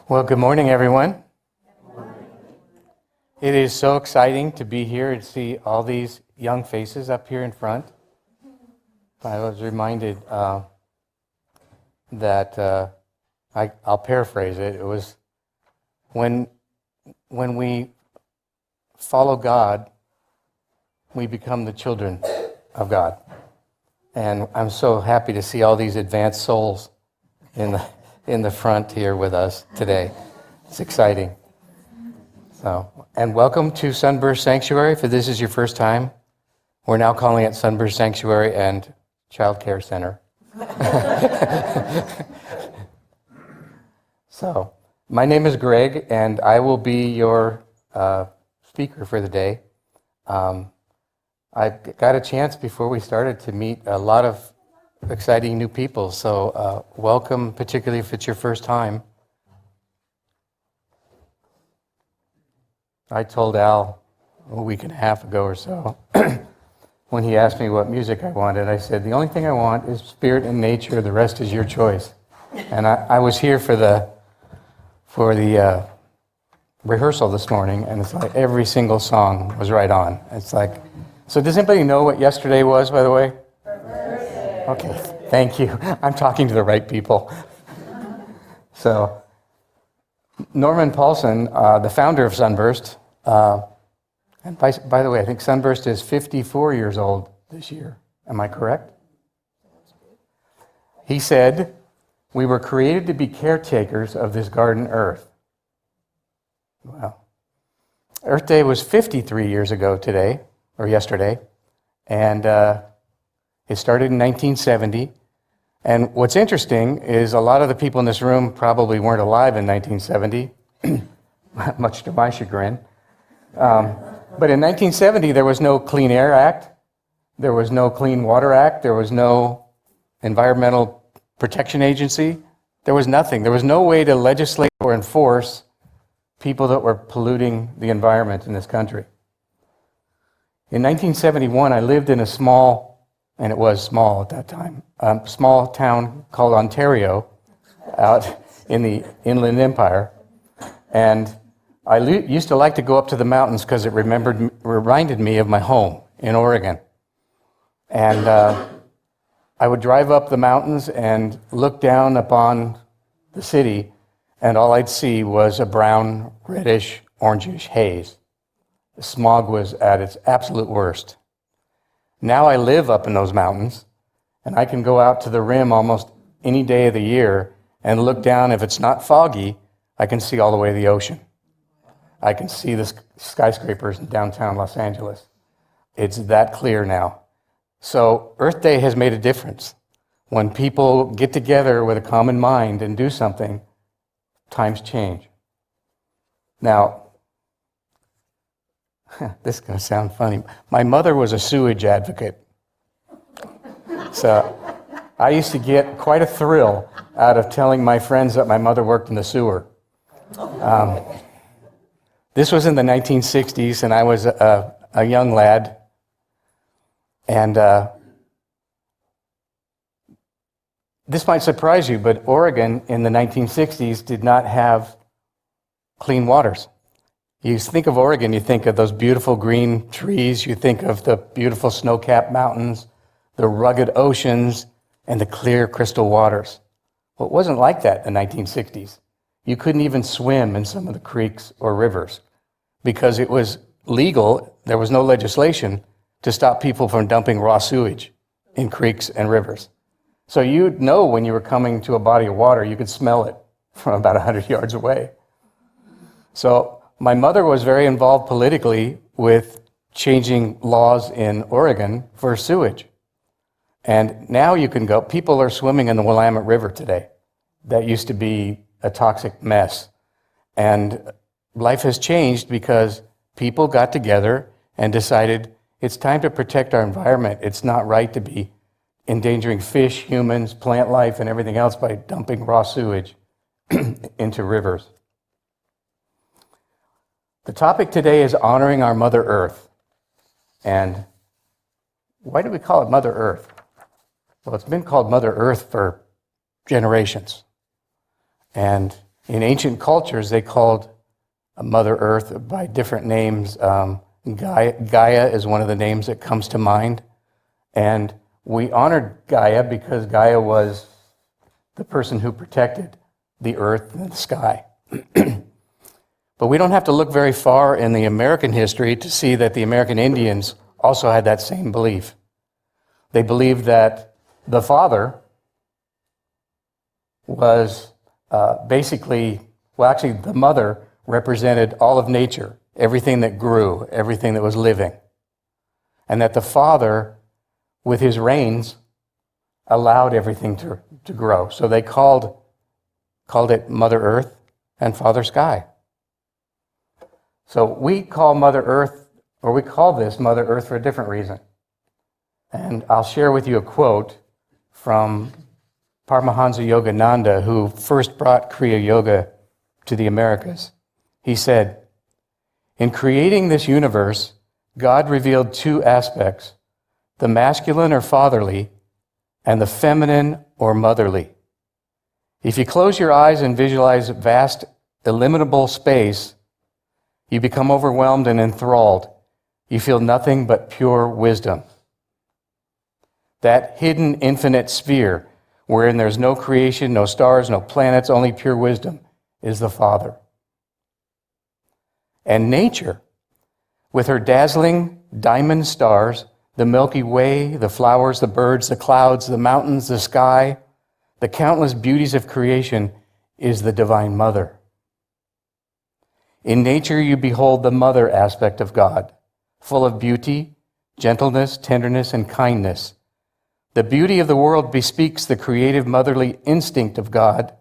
Well, good morning, everyone. It is so exciting to be here and see all these young faces up here in front. I was reminded that I'll paraphrase it. It was when we follow God, we become the children of God. And I'm so happy to see all these advanced souls in the front here with us today. It's exciting. So, and welcome to Sunburst Sanctuary. If this is your first time, we're now calling it Sunburst Sanctuary and Child Care Center. So, my name is Greg, and I will be your speaker for the day. I got a chance before we started to meet a lot of exciting new people, so welcome, particularly if it's your first time. I told Al a week and a half ago or so, when he asked me what music I wanted, I said, the only thing I want is spirit and nature, the rest is your choice. And I was here for the rehearsal this morning, and it's like every single song was right on. It's like, so does anybody know what yesterday was, by the way? Okay, thank you. I'm talking to the right people. So, Norman Paulsen, the founder of Sunburst, and by the way, I think Sunburst is 54 years old this year. Am I correct? He said, we were created to be caretakers of this garden earth. Wow. Earth Day was 53 years ago today, or yesterday, and it started in 1970. And what's interesting is a lot of the people in this room probably weren't alive in 1970, much to my chagrin. But in 1970, there was no Clean Air Act, there was no Clean Water Act, there was no Environmental Protection Agency, there was nothing. There was no way to legislate or enforce people that were polluting the environment in this country. In 1971, I lived in a small, and it was small at that time, small town called Ontario out in the Inland Empire. And I used to like to go up to the mountains because it reminded me of my home in Oregon. And I would drive up the mountains and look down upon the city, and all I'd see was a brown, reddish, orangish haze. The smog was at its absolute worst. Now I live up in those mountains, and I can go out to the rim almost any day of the year and look down. If it's not foggy, I can see all the way to the ocean. I can see the skyscrapers in downtown Los Angeles. It's that clear now. So Earth Day has made a difference. When people get together with a common mind and do something, times change. Now, this is going to sound funny. My mother was a sewage advocate. So I used to get quite a thrill out of telling my friends that my mother worked in the sewer. This was in the 1960s, and I was a young lad. And this might surprise you, but Oregon in the 1960s did not have clean waters. You think of Oregon, you think of those beautiful green trees, you think of the beautiful snow-capped mountains, the rugged oceans, and the clear crystal waters. Well, it wasn't like that in the 1960s. You couldn't even swim in some of the creeks or rivers because it was legal, there was no legislation to stop people from dumping raw sewage in creeks and rivers. So you'd know when you were coming to a body of water, you could smell it from about 100 yards away. So my mother was very involved politically with changing laws in Oregon for sewage. And now you can go, people are swimming in the Willamette River today. That used to be a toxic mess. And life has changed because people got together and decided it's time to protect our environment. It's not right to be endangering fish, humans, plant life, and everything else by dumping raw sewage into rivers. The topic today is honoring our Mother Earth. And why do we call it Mother Earth? Well, it's been called Mother Earth for generations. And In ancient cultures, they called Mother Earth by different names. Gaia is one of the names that comes to mind. And we honored Gaia because Gaia was the person who protected the earth and the sky. But we don't have to look very far in the American history to see that the American Indians also had that same belief. They believed that the father was basically, the mother represented all of nature, everything that grew, everything that was living. And that the father, with his reins, allowed everything to grow. So they called it Mother Earth and Father Sky. So we call Mother Earth, or we call this Mother Earth for a different reason. And I'll share with you a quote from Paramahansa Yogananda, who first brought Kriya Yoga to the Americas. He said, "In creating this universe, God revealed two aspects, the masculine or fatherly, and the feminine or motherly. If you close your eyes and visualize vast, illimitable space, you become overwhelmed and enthralled. You feel nothing but pure wisdom. That hidden infinite sphere, wherein there's no creation, no stars, no planets, only pure wisdom, is the Father. And nature, with her dazzling diamond stars, the Milky Way, the flowers, the birds, the clouds, the mountains, the sky, the countless beauties of creation, is the Divine Mother. In nature, you behold the mother aspect of God, full of beauty, gentleness, tenderness, and kindness. The beauty of the world bespeaks the creative motherly instinct of God,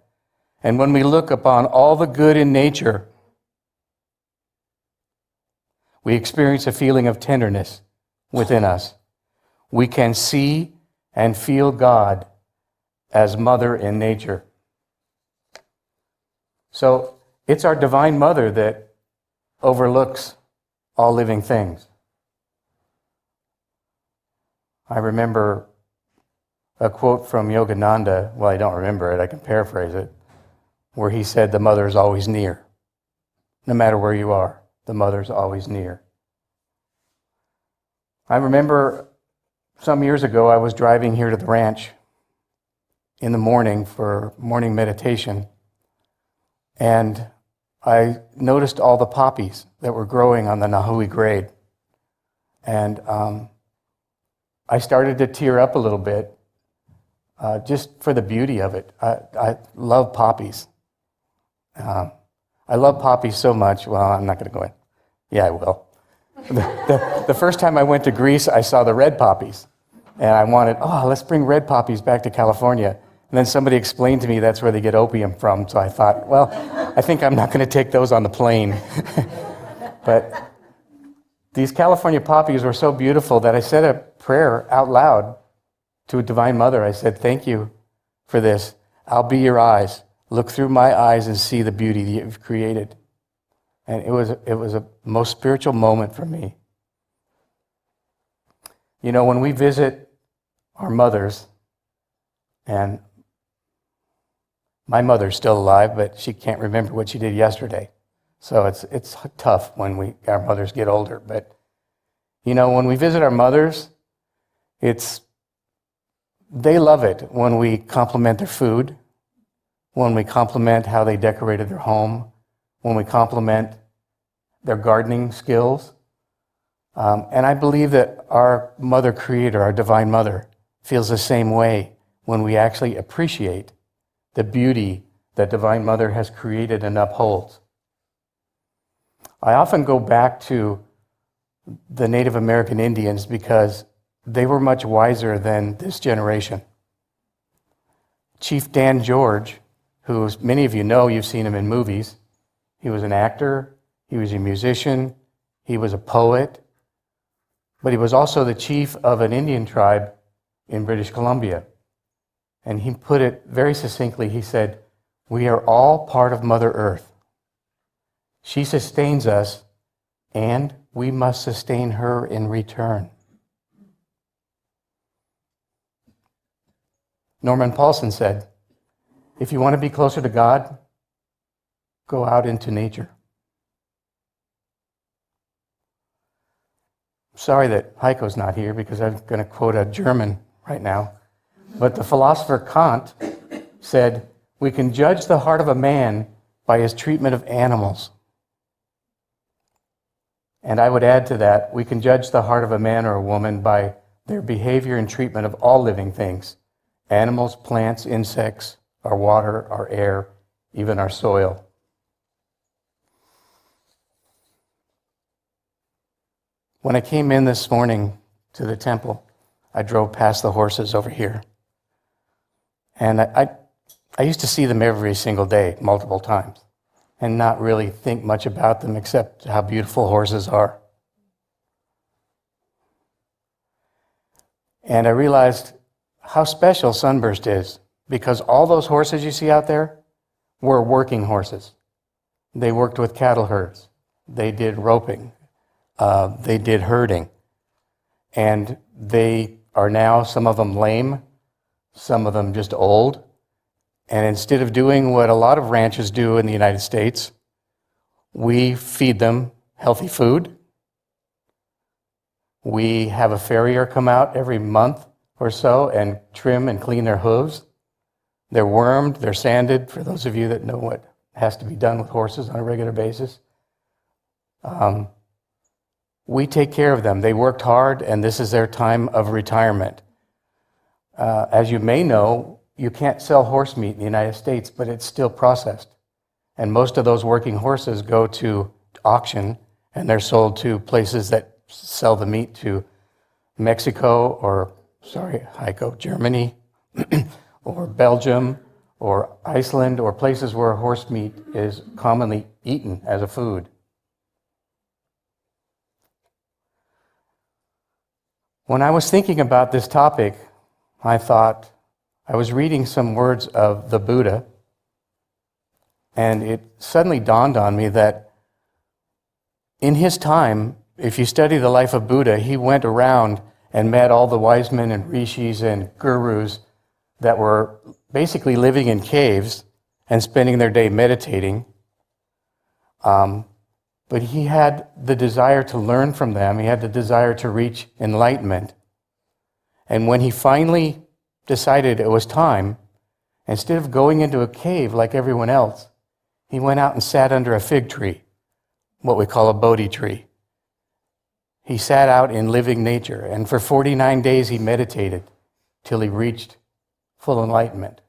and when we look upon all the good in nature, we experience a feeling of tenderness within us. We can see and feel God as mother in nature. So it's our Divine Mother that overlooks all living things. I remember a quote from Yogananda, well, I don't remember it, I can paraphrase it, where he said, the mother is always near. No matter where you are, the mother's always near. I remember some years ago, I was driving here to the ranch in the morning for morning meditation, and I noticed all the poppies that were growing on the Nahui grade. And I started to tear up a little bit, just for the beauty of it. I love poppies. I love poppies so much. Well, I'm not going to go in. Yeah, I will. The first time I went to Greece, I saw the red poppies. And I wanted, let's bring red poppies back to California. And then somebody explained to me that's where they get opium from. So I thought, well, I think I'm not going to take those on the plane. But these California poppies were so beautiful that I said a prayer out loud to a Divine Mother. I said, thank you for this. I'll be your eyes. Look through my eyes and see the beauty that you've created. And it was a most spiritual moment for me. You know, when we visit our mothers, and my mother's still alive, but she can't remember what she did yesterday. So it's tough when our mothers get older. But, you know, when we visit our mothers, they love it when we compliment their food, when we compliment how they decorated their home, when we compliment their gardening skills. And I believe that our Mother Creator, our Divine Mother, feels the same way when we actually appreciate the beauty that Divine Mother has created and upholds. I often go back to the Native American Indians because they were much wiser than this generation. Chief Dan George, who many of you know, you've seen him in movies. He was an actor, he was a musician, he was a poet, but he was also the chief of an Indian tribe in British Columbia. And he put it very succinctly. He said, we are all part of Mother Earth. She sustains us, and we must sustain her in return. Norman Paulsen said, if you want to be closer to God, go out into nature. Sorry that Heiko's not here because I'm going to quote a German right now. But the philosopher Kant said, "We can judge the heart of a man by his treatment of animals." And I would add to that, we can judge the heart of a man or a woman by their behavior and treatment of all living things: animals, plants, insects, our water, our air, even our soil. When I came in this morning to the temple, I drove past the horses over here. And I used to see them every single day, multiple times, and not really think much about them except how beautiful horses are. And I realized how special Sunburst is, because all those horses you see out there were working horses. They worked with cattle herds. They did roping. They did herding. And they are now, some of them lame, some of them just old. And instead of doing what a lot of ranches do in the United States, we feed them healthy food. We have a farrier come out every month or so and trim and clean their hooves. They're wormed, they're sanded, for those of you that know what has to be done with horses on a regular basis. We take care of them. They worked hard, and this is their time of retirement. As you may know, you can't sell horse meat in the United States, but it's still processed. And most of those working horses go to auction, and they're sold to places that sell the meat to Mexico, or, Heiko, Germany, or Belgium, or Iceland, or places where horse meat is commonly eaten as a food. When I was thinking about this topic, I thought, I was reading some words of the Buddha, and it suddenly dawned on me that in his time, if you study the life of Buddha, he went around and met all the wise men and rishis and gurus that were basically living in caves and spending their day meditating. But he had the desire to learn from them. He had the desire to reach enlightenment. And when he finally decided it was time, instead of going into a cave like everyone else, he went out and sat under a fig tree, what we call a Bodhi tree. He sat out in living nature, and for 49 days he meditated till he reached full enlightenment.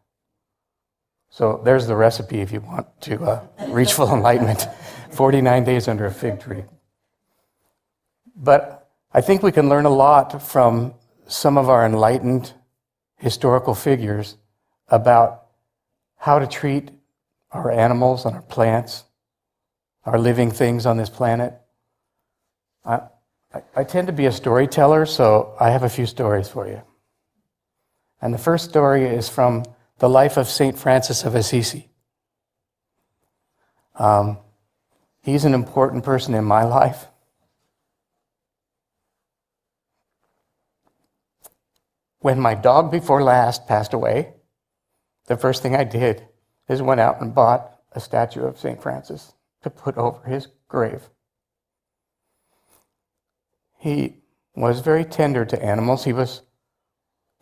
So there's the recipe if you want to reach full enlightenment. 49 days under a fig tree. But I think we can learn a lot from some of our enlightened historical figures about how to treat our animals and our plants, our living things on this planet. I tend to be a storyteller, so I have a few stories for you. And the first story is from the life of St. Francis of Assisi. He's an important person in my life. When my dog before last passed away, the first thing I did is went out and bought a statue of St. Francis to put over his grave. He was very tender to animals.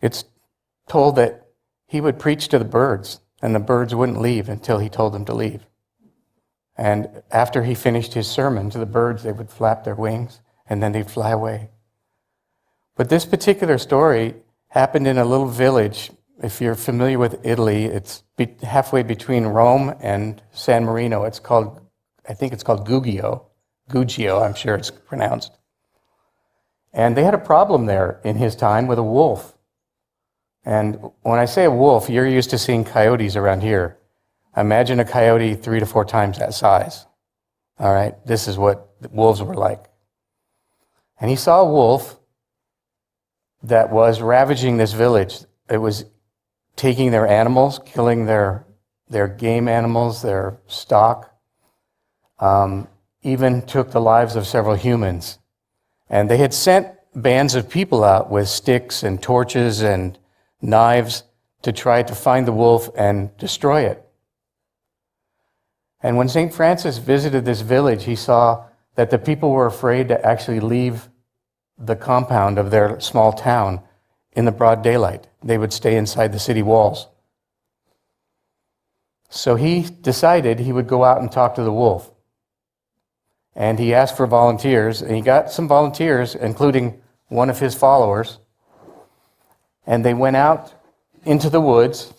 It's told that he would preach to the birds, and the birds wouldn't leave until he told them to leave. And after he finished his sermon to the birds, they would flap their wings, and then they'd fly away. But this particular story happened in a little village. If you're familiar with Italy, it's halfway between Rome and San Marino. I think it's called Guggio, I'm sure it's pronounced. And they had a problem there in his time with a wolf. And when I say a wolf, you're used to seeing coyotes around here. Imagine a coyote 3 to 4 times that size. All right, this is what wolves were like. And he saw a wolf that was ravaging this village. It was taking their animals, killing their game animals, their stock, even took the lives of several humans. And they had sent bands of people out with sticks and torches and knives to try to find the wolf and destroy it. And when St. Francis visited this village, he saw that the people were afraid to actually leave the compound of their small town in the broad daylight. They would stay inside the city walls. So he decided he would go out and talk to the wolf. And he asked for volunteers, and he got some volunteers, including one of his followers. And they went out into the woods,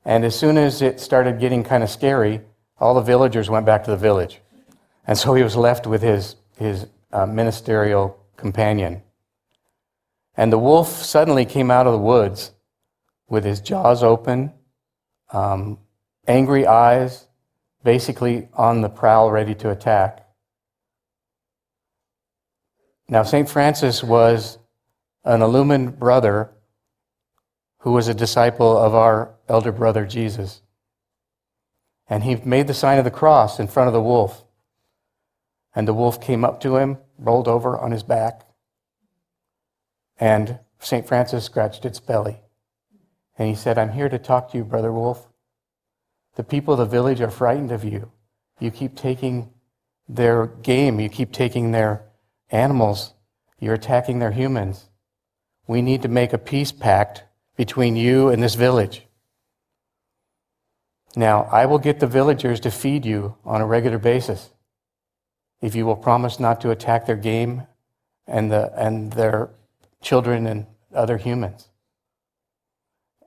and as soon as it started getting kind of scary, all the villagers went back to the village. And so he was left with his ministerial companion. And the wolf suddenly came out of the woods with his jaws open, angry eyes, basically on the prowl, ready to attack. Now, St. Francis was an illumined brother who was a disciple of our elder brother Jesus. And he made the sign of the cross in front of the wolf. And the wolf came up to him, rolled over on his back, and St. Francis scratched its belly. And he said, "I'm here to talk to you, Brother Wolf. The people of the village are frightened of you. You keep taking their game. You keep taking their animals. You're attacking their humans. We need to make a peace pact between you and this village. Now, I will get the villagers to feed you on a regular basis if you will promise not to attack their game and their children and other humans."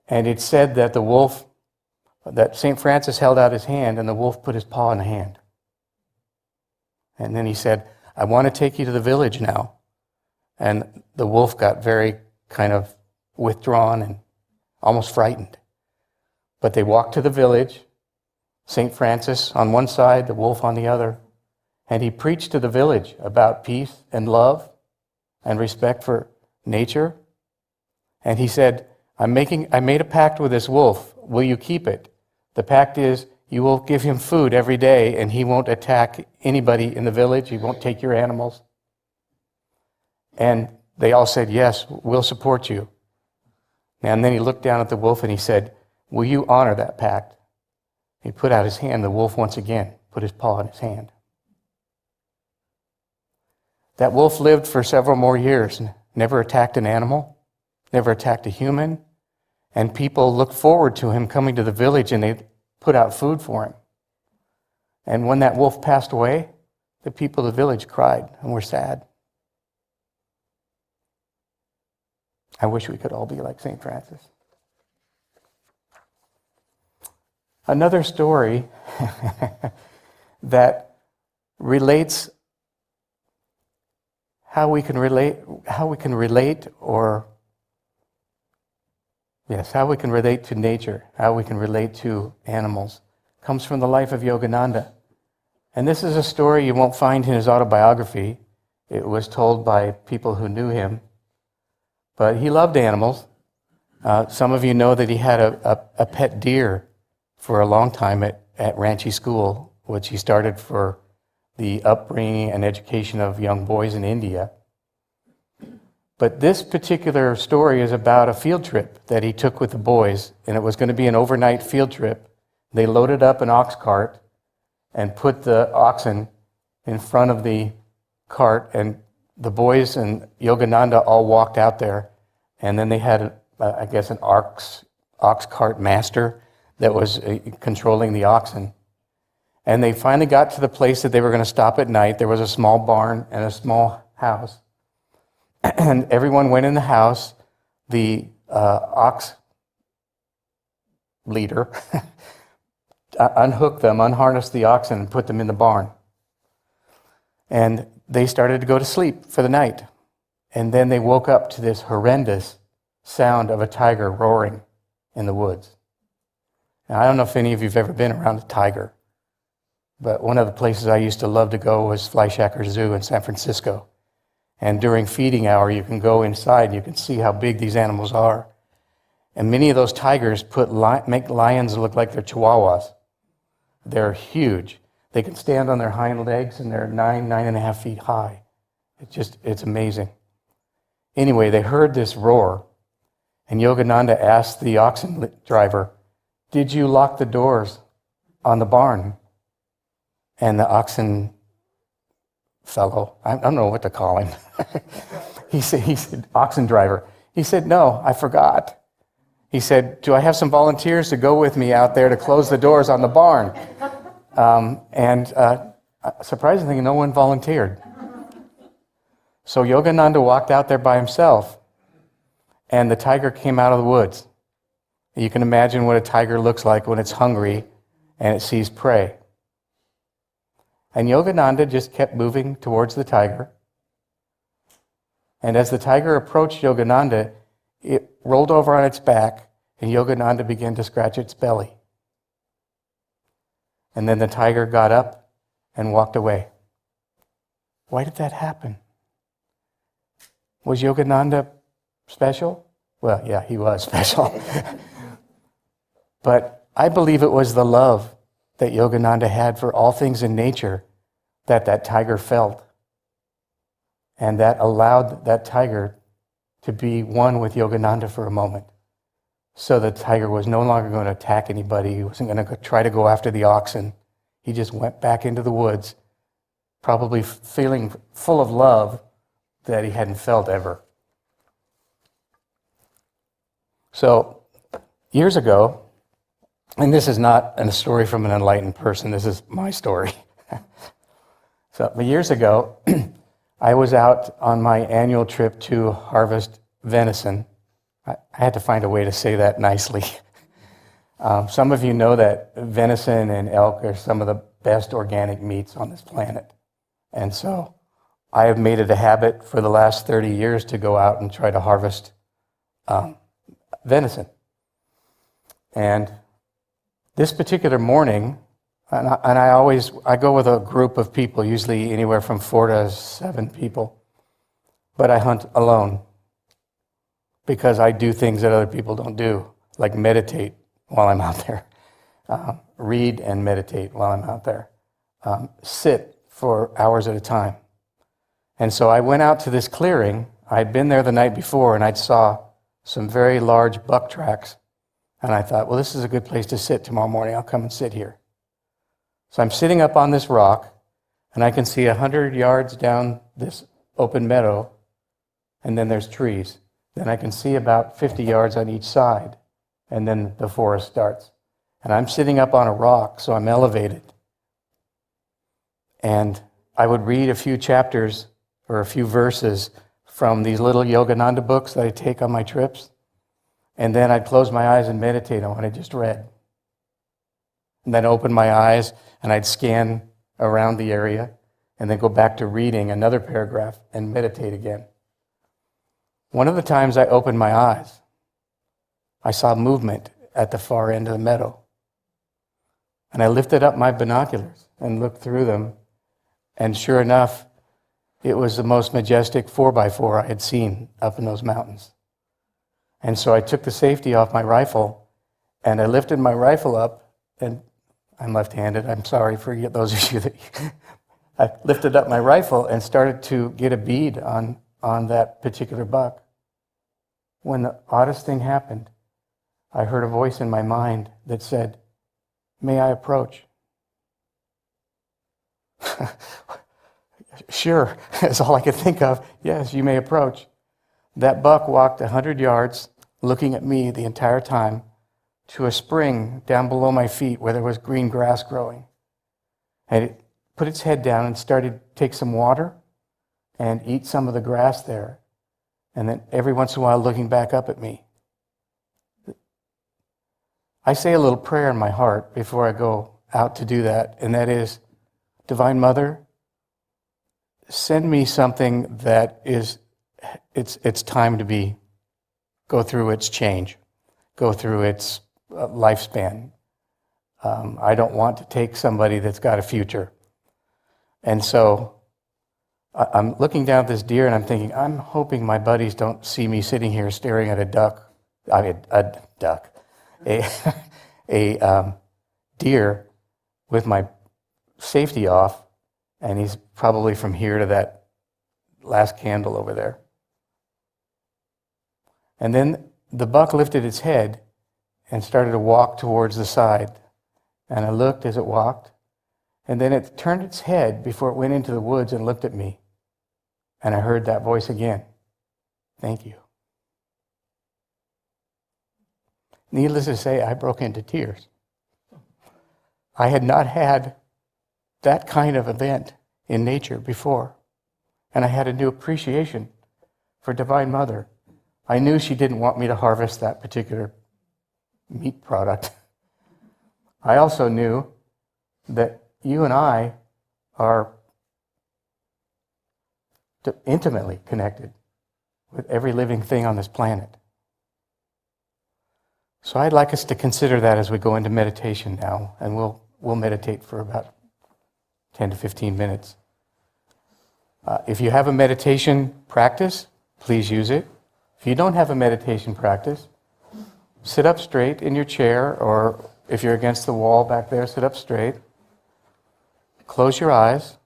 And it said that that St. Francis held out his hand and the wolf put his paw in the hand. And then he said, "I want to take you to the village now." And the wolf got very kind of withdrawn and almost frightened. But they walked to the village, St. Francis on one side, the wolf on the other, and he preached to the village about peace and love and respect for nature. And he said, I made a pact with this wolf. Will you keep it? The pact is you will give him food every day and he won't attack anybody in the village. He won't take your animals. And they all said, "Yes, we'll support you." And then he looked down at the wolf and he said, "Will you honor that pact?" He put out his hand. The wolf once again put his paw in his hand. That wolf lived for several more years, never attacked an animal, never attacked a human, and people looked forward to him coming to the village and they put out food for him. And when that wolf passed away, the people of the village cried and were sad. I wish we could all be like St. Francis. Another story that relates how we can relate to nature, how we can relate to animals, comes from the life of Yogananda. And this is a story you won't find in his autobiography. It was told by people who knew him. But he loved animals. Some of you know that he had a pet deer for a long time at Ranchi School, which he started for the upbringing and education of young boys in India. But this particular story is about a field trip that he took with the boys, and it was going to be an overnight field trip. They loaded up an ox cart and put the oxen in front of the cart, and the boys and Yogananda all walked out there, and then they had, an ox cart master that was controlling the oxen. And they finally got to the place that they were going to stop at night. There was a small barn and a small house. And everyone went in the house. The ox leader unhooked them, unharnessed the oxen, and put them in the barn. And they started to go to sleep for the night. And then they woke up to this horrendous sound of a tiger roaring in the woods. Now, I don't know if any of you have ever been around a tiger, but one of the places I used to love to go was Fleischacker Zoo in San Francisco. And during feeding hour, you can go inside and you can see how big these animals are. And many of those tigers make lions look like they're chihuahuas. They're huge. They can stand on their hind legs and they're 9.5 feet high. It's amazing. Anyway, they heard this roar, and Yogananda asked the oxen driver, "Did you lock the doors on the barn?" And the oxen fellow, I don't know what to call him, he said, oxen driver, he said, no, I forgot. He said, do I have some volunteers to go with me out there to close the doors on the barn? Surprisingly, no one volunteered. So Yogananda walked out there by himself, and the tiger came out of the woods. You can imagine what a tiger looks like when it's hungry and it sees prey. And Yogananda just kept moving towards the tiger. And as the tiger approached Yogananda, it rolled over on its back, and Yogananda began to scratch its belly. And then the tiger got up and walked away. Why did that happen? Was Yogananda special? Well, yeah, he was special. But I believe it was the love that Yogananda had for all things in nature that tiger felt. And that allowed that tiger to be one with Yogananda for a moment. So the tiger was no longer going to attack anybody. He wasn't going to try to go after the oxen. He just went back into the woods, probably feeling full of love that he hadn't felt ever. So, years ago, and this is not a story from an enlightened person, this is my story. But years ago, I was out on my annual trip to harvest venison. I had to find a way to say that nicely. Some of you know that venison and elk are some of the best organic meats on this planet. And so I have made it a habit for the last 30 years to go out and try to harvest venison. And this particular morning, I go with a group of people, usually anywhere from 4 to 7 people, but I hunt alone because I do things that other people don't do, like meditate while I'm out there, read and meditate while I'm out there, sit for hours at a time. And so I went out to this clearing. I'd been there the night before, and I saw some very large buck tracks. And I thought, well, this is a good place to sit tomorrow morning. I'll come and sit here. So I'm sitting up on this rock, and I can see 100 yards down this open meadow, and then there's trees. Then I can see about 50 yards on each side, and then the forest starts. And I'm sitting up on a rock, so I'm elevated. And I would read a few chapters or a few verses from these little Yogananda books that I take on my trips. And then I'd close my eyes and meditate on what I just read. And then open my eyes and I'd scan around the area and then go back to reading another paragraph and meditate again. One of the times I opened my eyes, I saw movement at the far end of the meadow. And I lifted up my binoculars and looked through them. And sure enough, it was the most majestic 4x4 I had seen up in those mountains. And so I took the safety off my rifle, and I lifted my rifle up, and I'm left-handed, I'm sorry for those of you that... I lifted up my rifle and started to get a bead on that particular buck. When the oddest thing happened, I heard a voice in my mind that said, "May I approach?" Sure, that's all I could think of. Yes, you may approach. That buck walked 100 yards, looking at me the entire time, to a spring down below my feet where there was green grass growing. And it put its head down and started to take some water and eat some of the grass there. And then every once in a while looking back up at me. I say a little prayer in my heart before I go out to do that, and that is, Divine Mother, send me something that is, it's time to go through its change, go through its lifespan. I don't want to take somebody that's got a future. And so I'm looking down at this deer and I'm thinking, I'm hoping my buddies don't see me sitting here staring at a deer with my safety off, and he's probably from here to that last candle over there. And then the buck lifted its head and started to walk towards the side. And I looked as it walked, And then it turned its head before it went into the woods and looked at me. And I heard that voice again. Thank you. Needless to say, I broke into tears. I had not had that kind of event in nature before. And I had a new appreciation for Divine Mother. I knew she didn't want me to harvest that particular meat product. I also knew that you and I are intimately connected with every living thing on this planet. So I'd like us to consider that as we go into meditation now, and we'll meditate for about 10 to 15 minutes. If you have a meditation practice, please use it. If you don't have a meditation practice, sit up straight in your chair, or if you're against the wall back there, sit up straight. Close your eyes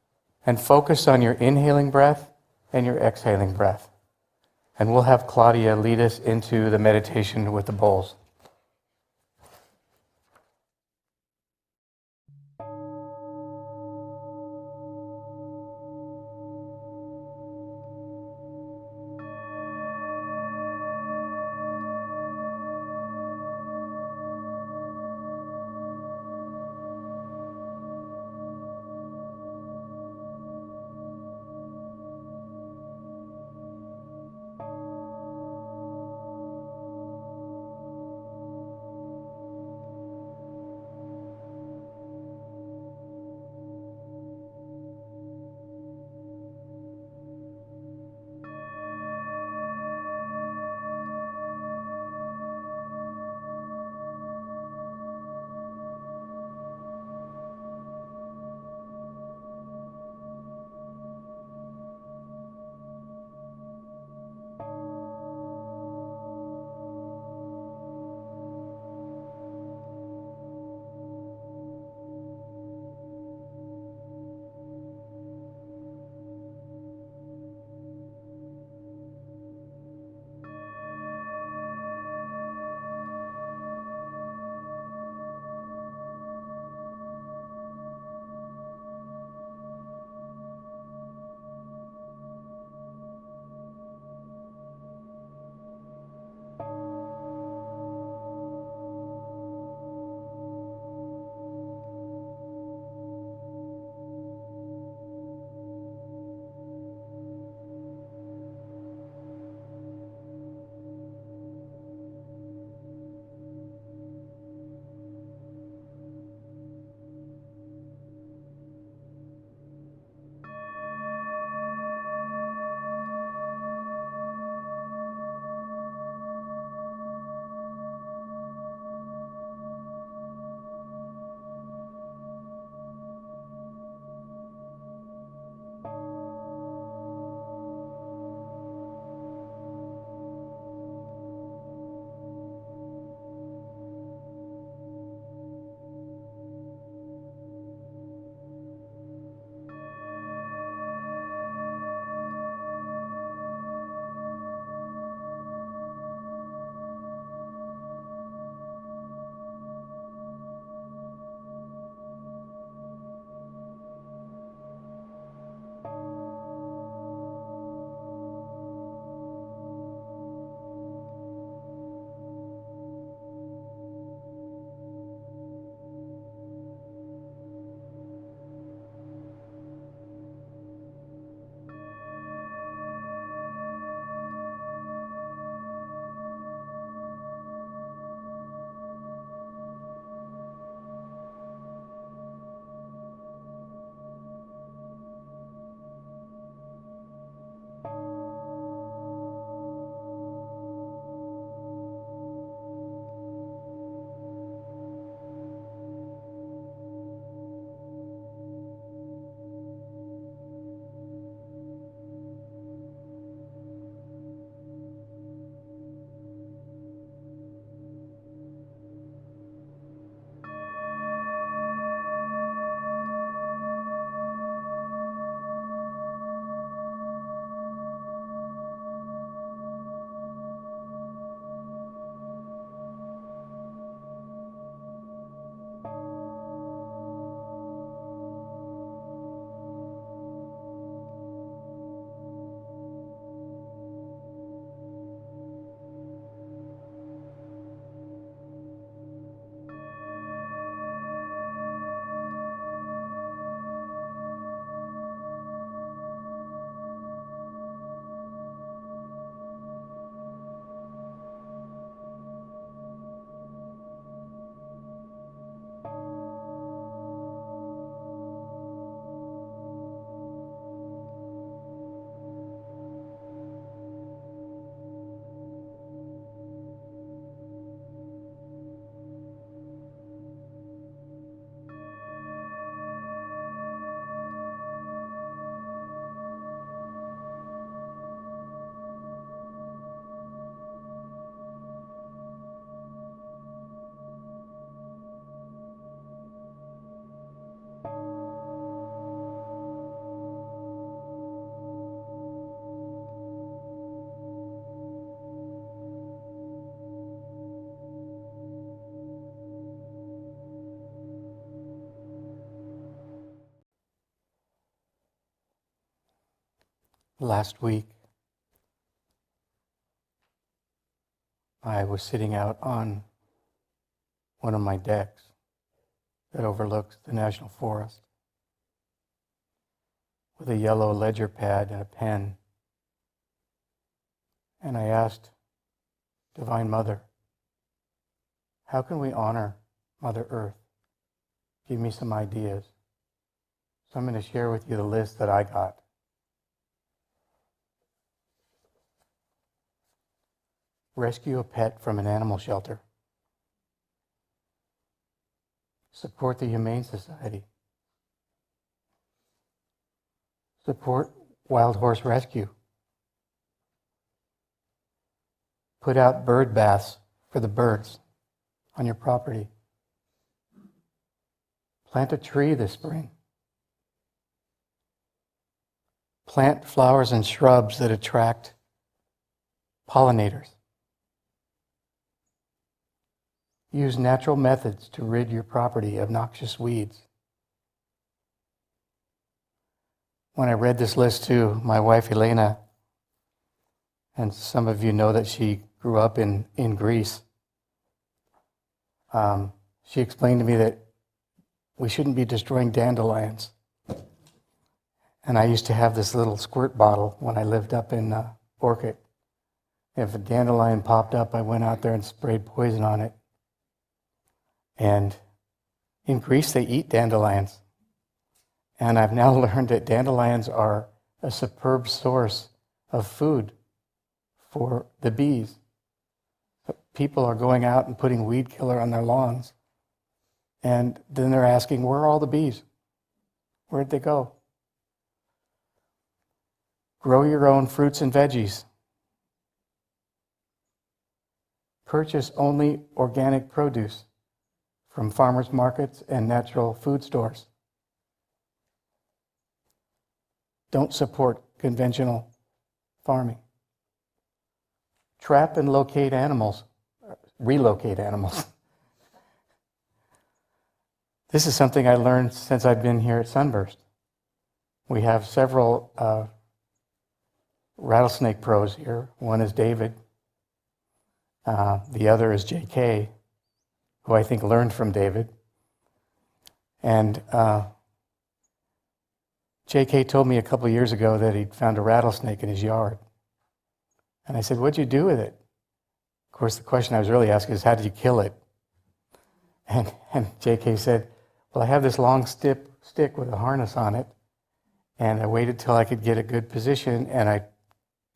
and focus on your inhaling breath and your exhaling breath. And we'll have Claudia lead us into the meditation with the bowls. Last week, I was sitting out on one of my decks that overlooks the National Forest with a yellow ledger pad and a pen. And I asked Divine Mother, how can we honor Mother Earth? Give me some ideas. So I'm going to share with you the list that I got. Rescue a pet from an animal shelter. Support the Humane Society. Support wild horse rescue. Put out bird baths for the birds on your property. Plant a tree this spring. Plant flowers and shrubs that attract pollinators. Use natural methods to rid your property of noxious weeds. When I read this list to my wife Elena, and some of you know that she grew up in Greece, she explained to me that we shouldn't be destroying dandelions. And I used to have this little squirt bottle when I lived up in Orchid. If a dandelion popped up, I went out there and sprayed poison on it. And in Greece, they eat dandelions. And I've now learned that dandelions are a superb source of food for the bees. People are going out and putting weed killer on their lawns. And then they're asking, where are all the bees? Where'd they go? Grow your own fruits and veggies. Purchase only organic produce from farmers markets and natural food stores. Don't support conventional farming. Trap and relocate animals. This is something I learned since I've been here at Sunburst. We have several rattlesnake pros here. One is David. The other is JK, who I think learned from David. And JK told me a couple of years ago that he'd found a rattlesnake in his yard. And I said, what'd you do with it? Of course, the question I was really asking is, how did you kill it? And JK said, well, I have this long stick with a harness on it, and I waited till I could get a good position, and I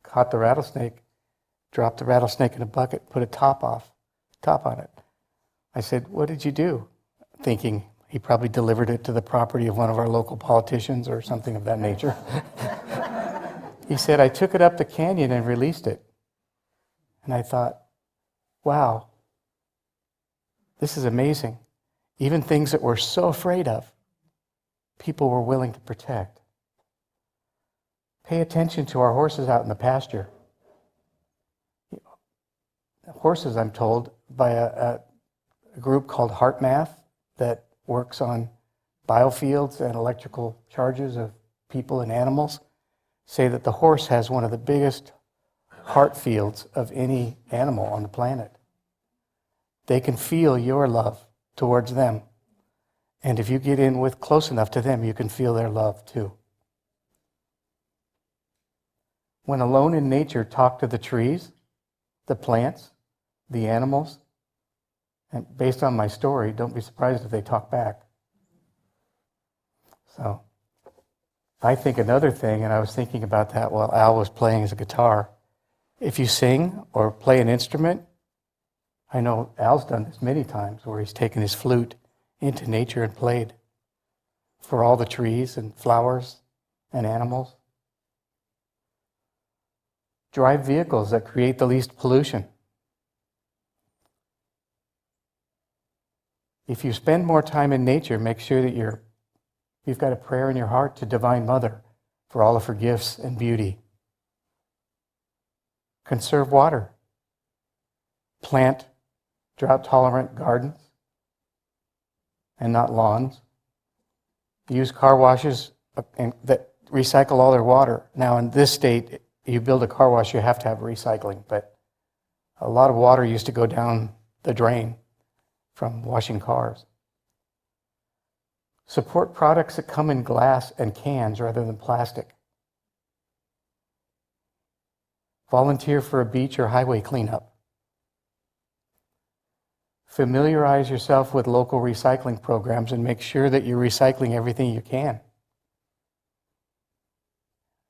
caught the rattlesnake, dropped the rattlesnake in a bucket, put a top on it. I said, what did you do? Thinking he probably delivered it to the property of one of our local politicians or something of that nature. He said, I took it up the canyon and released it. And I thought, wow, this is amazing. Even things that we're so afraid of, people were willing to protect. Pay attention to our horses out in the pasture. Horses, I'm told, by a group called HeartMath that works on biofields and electrical charges of people and animals, say that the horse has one of the biggest heart fields of any animal on the planet. They can feel your love towards them. And if you get in with close enough to them, you can feel their love too. When alone in nature, talk to the trees, the plants, the animals. And based on my story, don't be surprised if they talk back. So I think another thing, and I was thinking about that while Al was playing his guitar, if you sing or play an instrument, I know Al's done this many times where he's taken his flute into nature and played for all the trees and flowers and animals. Drive vehicles that create the least pollution. If you spend more time in nature, make sure that you've got a prayer in your heart to Divine Mother for all of her gifts and beauty. Conserve water. Plant drought-tolerant gardens and not lawns. Use car washes that recycle all their water. Now in this state, you build a car wash, you have to have recycling, but a lot of water used to go down the drain from washing cars. Support products that come in glass and cans rather than plastic. Volunteer for a beach or highway cleanup. Familiarize yourself with local recycling programs and make sure that you're recycling everything you can.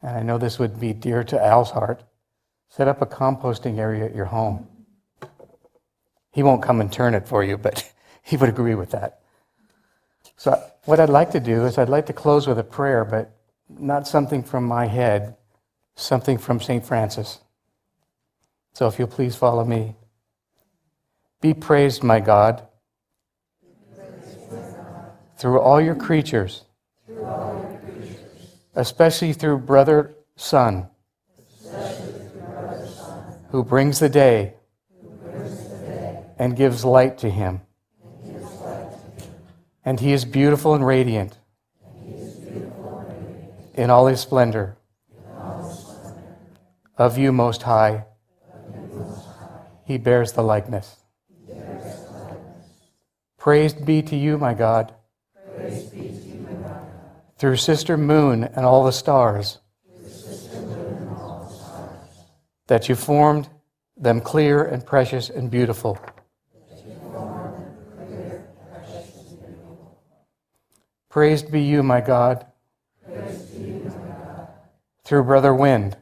And I know this would be dear to Al's heart. Set up a composting area at your home. He won't come and turn it for you, but he would agree with that. So what I'd like to do is I'd like to close with a prayer, but not something from my head, something from St. Francis. So if you'll please follow me. Be praised, my God, through all your creatures, especially through brother Sun, who brings the day and gives light to him. And he is beautiful and radiant in all his splendor. Of you, Most High, he bears the likeness. Praised be to you, my God, through Sister Moon and all the stars, that you formed them clear and precious and beautiful. Praised be you, my God, through Brother Wind,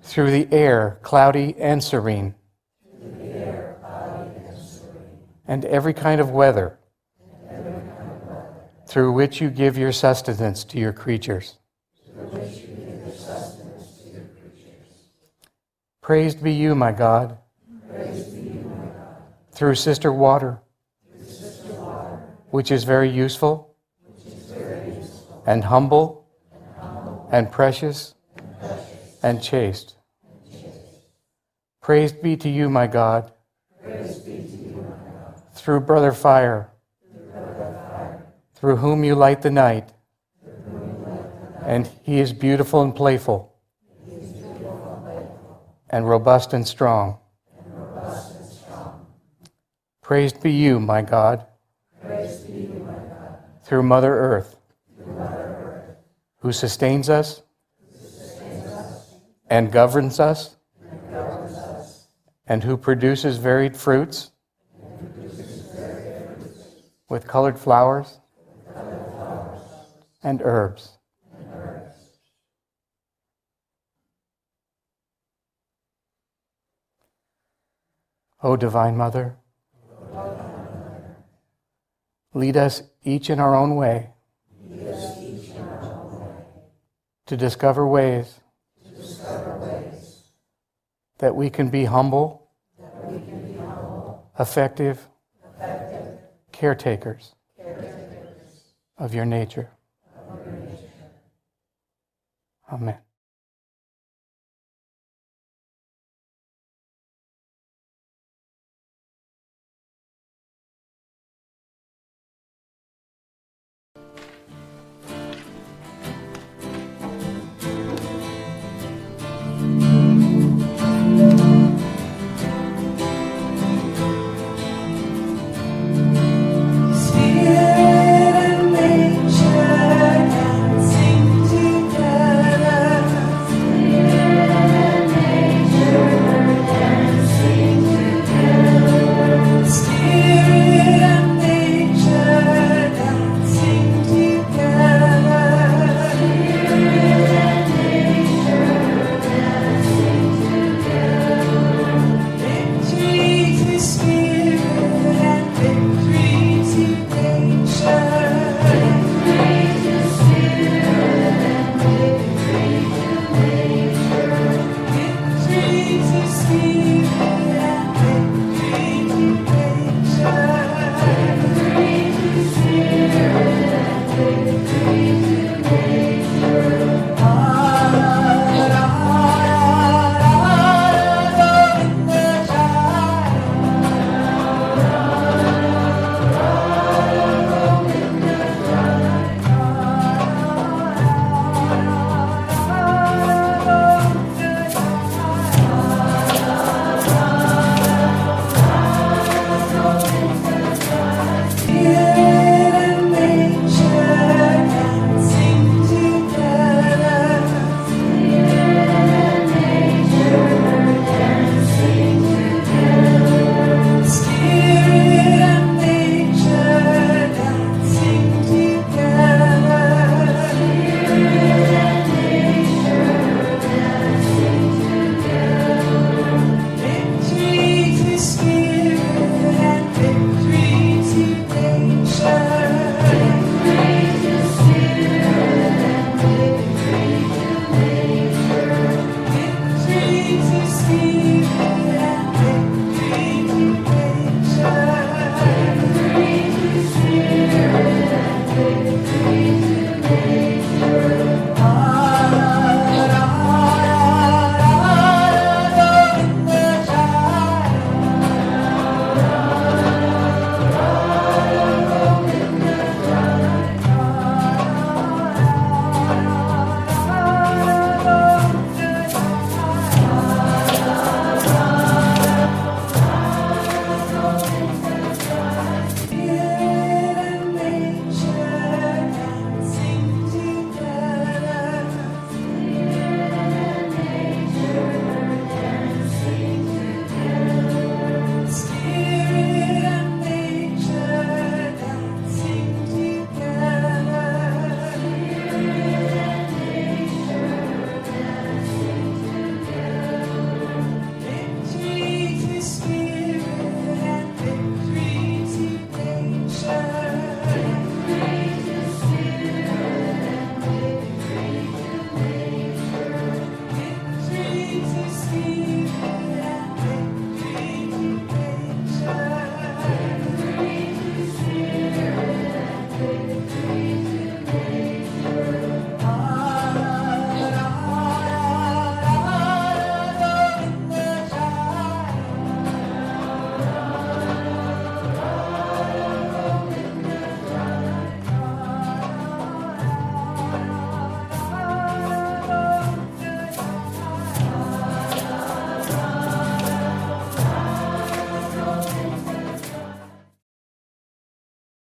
through the air, cloudy and serene, and every kind of weather, through which you give your sustenance to your creatures. Praised be you, my God, through Sister Water, which is very useful, and humble, and precious, and chaste. Praised be to you, my God, through Brother Fire, through whom you light the night, and he is beautiful and playful, and robust and strong. Praised be you, my God, through Mother Earth, who sustains us and governs us, and who produces varied fruits with colored flowers and herbs. O Divine Mother, lead us each in our own way to discover ways that we can be humble, effective caretakers of your nature. Amen.